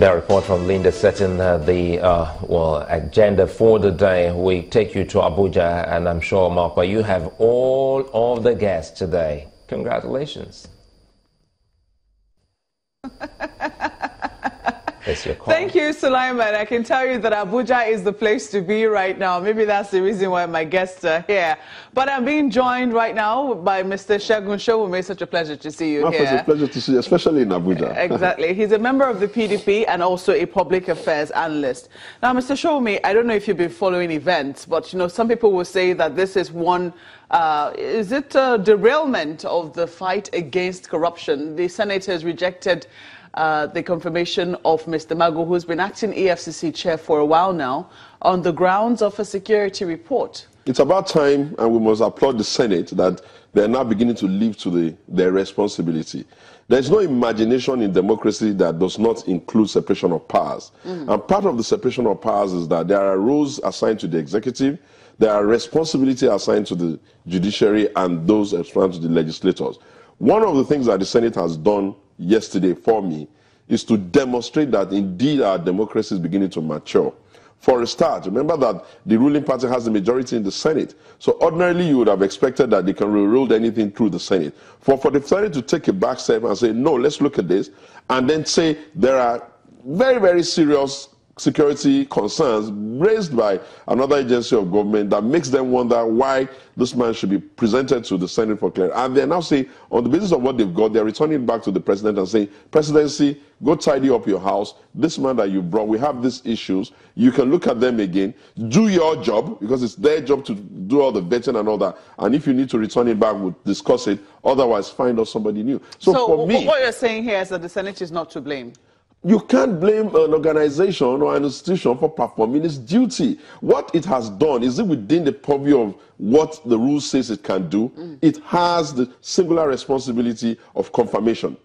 that report from Linda setting the agenda for the day. We take you to Abuja, and I'm sure, Mark, you have all of the guests today. Congratulations. Thank you, Sulaiman. I can tell you that Abuja is the place to be right now. Maybe that's the reason why my guests are here. But I'm being joined right now by Mr. Segun Sowunmi. Such a pleasure to see you here. It's a pleasure to see you, especially in Abuja. Exactly. He's a member of the PDP and also a public affairs analyst. Now, Mr. Sowunmi, I don't know if you've been following events, but, you know, some people will say that this is one is it a derailment of the fight against corruption? The Senate has rejected the confirmation of Mr. Magu, who's been acting EFCC chair for a while now, on the grounds of a security report. It's about time, and we must applaud the Senate that they're now beginning to live to their responsibility. There's no imagination in democracy that does not include separation of powers. And part of the separation of powers is that there are roles assigned to the executive, there are responsibilities assigned to the judiciary, and those assigned to the legislators. One of the things that the Senate has done yesterday for me is to demonstrate that indeed our democracy is beginning to mature. For a start, remember that the ruling party has the majority in the Senate. So ordinarily you would have expected that they can rule anything through the Senate. For the Senate to take a back step and say, no, let's look at this, and then say there are very, very serious security concerns raised by another agency of government that makes them wonder why this man should be presented to the Senate for clearance. And they're now saying, on the basis of what they've got, they're returning it back to the president and saying, Presidency, go tidy up your house. This man that you brought, we have these issues. You can look at them again. Do your job, because it's their job to do all the vetting and all that. And if you need to return it back, we'll discuss it. Otherwise, find us somebody new. So for me, what you're saying here is that the Senate is not to blame. You can't blame an organization or an institution for performing its duty. What it has done, is it within the purview of what the rule says it can do? It has the singular responsibility of confirmation.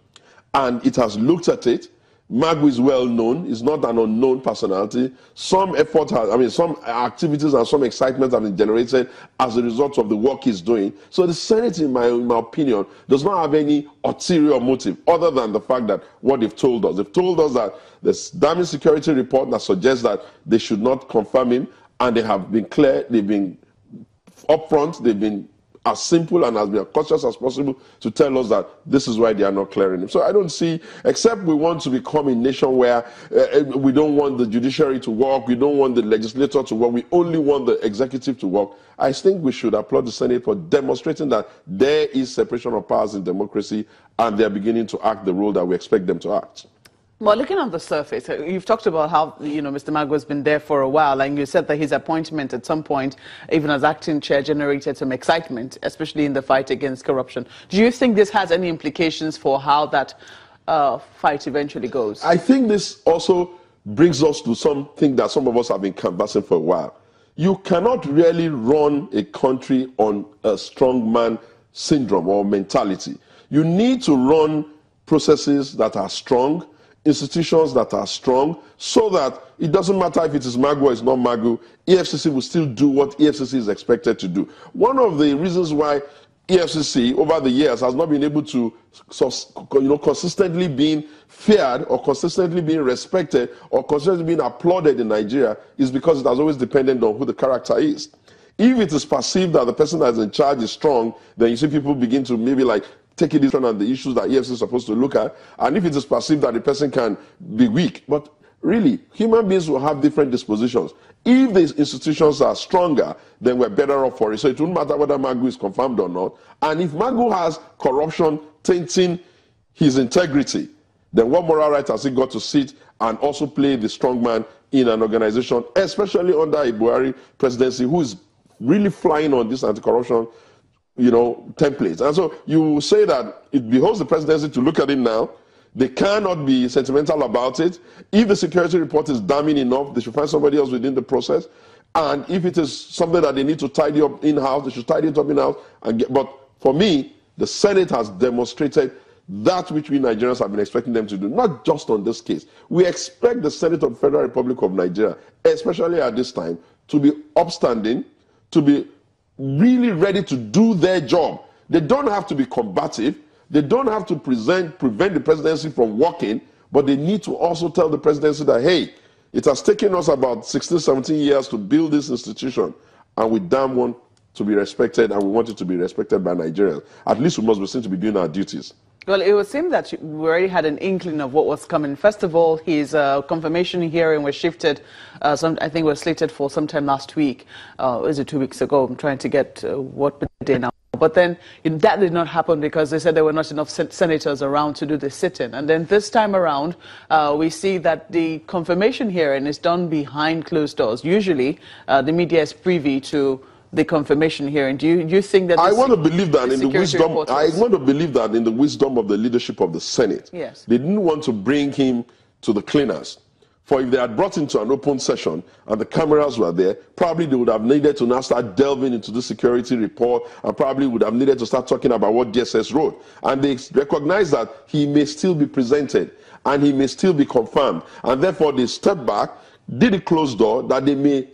And it has looked at it. Magu is well known. He's not an unknown personality. Some effort some activities and some excitement have been generated as a result of the work he's doing. So the Senate, in my opinion, does not have any ulterior motive other than the fact that what they've told us. They've told us that there's damning security report that suggests that they should not confirm him, and they have been clear, they've been upfront, they've been as simple and as cautious as possible to tell us that this is why they are not clearing him. So I don't see, except we want to become a nation where we don't want the judiciary to work, we don't want the legislature to work, we only want the executive to work. I think we should applaud the Senate for demonstrating that there is separation of powers in democracy, and they're beginning to act the role that we expect them to act. Well, looking on the surface, you've talked about how, you know, Mr. Magu has been there for a while, and you said that his appointment at some point, even as acting chair, generated some excitement, especially in the fight against corruption. Do you think this has any implications for how that fight eventually goes? I think this also brings us to something that some of us have been canvassing for a while. You cannot really run a country on a strongman syndrome or mentality. You need to run processes that are strong, institutions that are strong, so that it doesn't matter if it is Magu or it's not Magu, EFCC will still do what EFCC is expected to do. One of the reasons why EFCC over the years has not been able to, consistently being feared or consistently being respected or consistently being applauded in Nigeria is because it has always depended on who the character is. If it is perceived that the person that is in charge is strong, then you see people begin to maybe like take it on the issues that EFCC is supposed to look at. And if it is perceived that the person can be weak, but really, human beings will have different dispositions. If the institutions are stronger, then we're better off for it. So it won't matter whether Magu is confirmed or not. And if Magu has corruption tainting his integrity, then what moral right has he got to sit and also play the strongman in an organization, especially under a Buhari presidency, who is really flying on this anti-corruption templates. And so you say that it behoves the presidency to look at it now. They cannot be sentimental about it. If the security report is damning enough, they should find somebody else within the process. And if it is something that they need to tidy up in-house, they should tidy it up in-house. But for me, the Senate has demonstrated that which we Nigerians have been expecting them to do, not just on this case. We expect the Senate of the Federal Republic of Nigeria, especially at this time, to be upstanding, to be really ready to do their job. They don't have to be combative. They don't have to prevent the presidency from working, But they need to also tell the presidency that, hey, it has taken us about 16, 17 years to build this institution, and we damn want to be respected, and we want it to be respected by Nigerians. At least we must be seen to be doing our duties. Well, it would seem that we already had an inkling of what was coming. First of all, his confirmation hearing was shifted. I think it was slated for sometime last week. Was it 2 weeks ago? I'm trying to get what day now. But then that did not happen because they said there were not enough senators around to do the sit-in. And then this time around, we see that the confirmation hearing is done behind closed doors. Usually, the media is privy to the confirmation hearing. Do you think that I want to believe that in the wisdom of the leadership of the Senate. Yes. They didn't want to bring him to the cleaners. For if they had brought him to an open session and the cameras were there, probably they would have needed to now start delving into the security report, and probably would have needed to start talking about what DSS wrote. And they recognize that he may still be presented and he may still be confirmed. And therefore they stepped back, did a closed door, that they may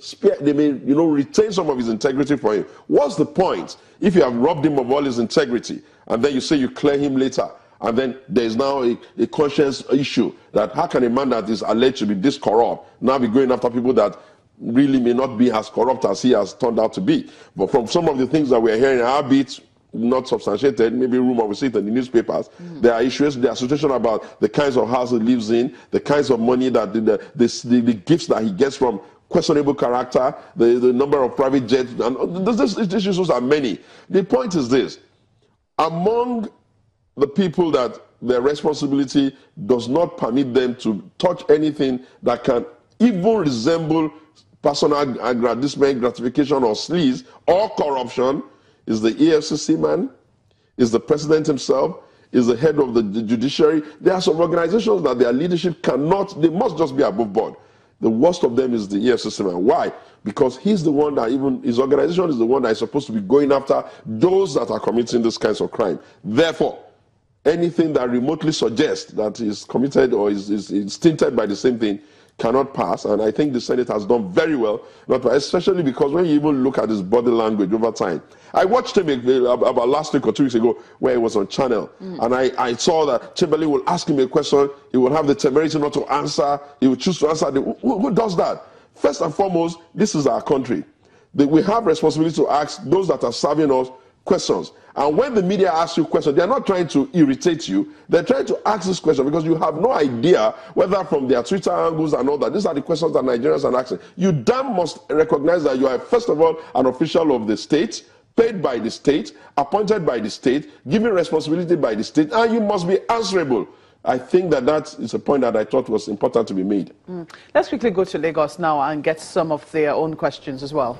retain some of his integrity for him. What's the point if you have robbed him of all his integrity and then you say you clear him later, and then there is now a conscience issue that how can a man that is alleged to be this corrupt now be going after people that really may not be as corrupt as he has turned out to be? But from some of the things that we're hearing, albeit not substantiated, maybe rumor, we see it in the newspapers. There are issues, there are situations about the kinds of house he lives in, the kinds of money that the gifts that he gets from questionable character, the number of private jets, and these issues are many. The point is this: among the people that their responsibility does not permit them to touch anything that can even resemble personal aggrandizement, gratification, or sleaze, or corruption, is the EFCC man, is the president himself, is the head of the judiciary. There are some organizations that their leadership cannot, they must just be above board. The worst of them is the EFCC man. Why? Because he's the one that his organization is the one that is supposed to be going after those that are committing these kinds of crime. Therefore, anything that remotely suggests that is committed or is tainted by the same thing cannot pass. And I think the Senate has done very well, especially because when you even look at his body language over time. I watched him about last week or 2 weeks ago where he was on channel. And I saw that Chamberlain will ask him a question, he will have the temerity not to answer, he will choose to answer. Who does that? First and foremost, this is our country. We have responsibility to ask those that are serving us questions. And when the media asks you questions, they are not trying to irritate you. They're trying to ask this question because you have no idea whether from their Twitter angles and all that. These are the questions that Nigerians are asking. You damn must recognize that you are, first of all, an official of the state, paid by the state, appointed by the state, given responsibility by the state, and you must be answerable. I think that is a point that I thought was important to be made. Let's quickly go to Lagos now and get some of their own questions as well.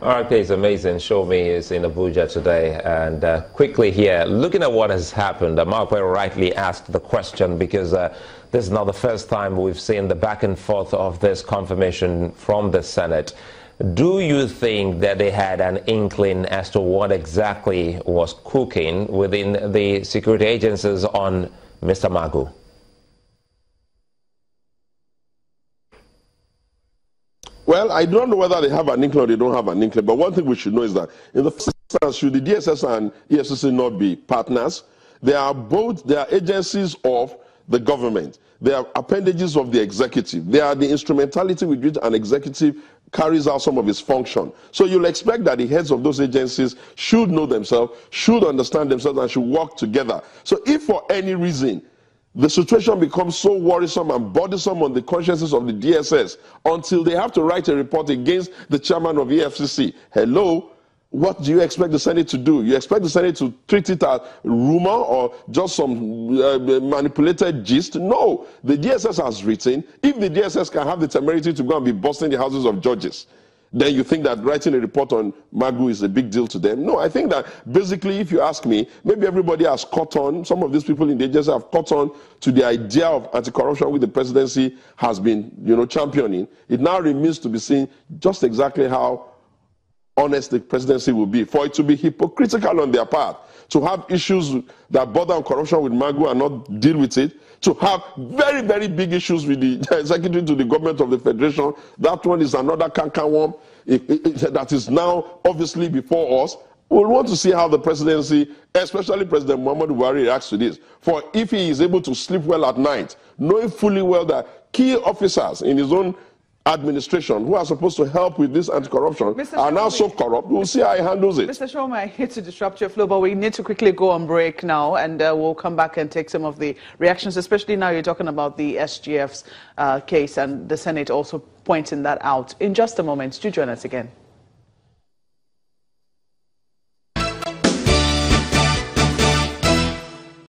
All right, it's amazing. Show Me is in Abuja today. And quickly here, looking at what has happened, Mark rightly asked the question because this is not the first time we've seen the back and forth of this confirmation from the Senate. Do you think that they had an inkling as to what exactly was cooking within the security agencies on Mr. Magu? Well, I don't know whether they have an inkling or they don't have an inkling, but one thing we should know is that in the first instance, should the DSS and EFCC not be partners? They are agencies of the government. They are appendages of the executive. They are the instrumentality with which an executive carries out some of its function. So you'll expect that the heads of those agencies should know themselves, should understand themselves, and should work together. So if for any reason the situation becomes so worrisome and burdensome on the consciences of the DSS until they have to write a report against the chairman of EFCC, hello, what do you expect the Senate to do? You expect the Senate to treat it as rumor or just some manipulated gist? No, the DSS has written. If the DSS can have the temerity to go and be busting the houses of judges, then you think that writing a report on Magu is a big deal to them? No, I think that basically, if you ask me, maybe everybody has caught on, some of these people in the agency have caught on to the idea of anti-corruption which the presidency has been, championing. It now remains to be seen just exactly how honest the presidency will be. For it to be hypocritical on their part, to have issues that border on corruption with Magu and not deal with it, to have very, very big issues with the executive to the government of the federation. That one is another canker worm that is now obviously before us. We'll want to see how the presidency, especially President Muhammadu Buhari, reacts to this. For if he is able to sleep well at night, knowing fully well that key officers in his own administration who are supposed to help with this anti-corruption are now so corrupt, we'll see how he handles it. Mr. Sowunmi, I hate to disrupt your flow, but we need to quickly go on break now, and we'll come back and take some of the reactions, especially now you're talking about the SGF's case and the Senate also pointing that out. In just a moment, do join us again.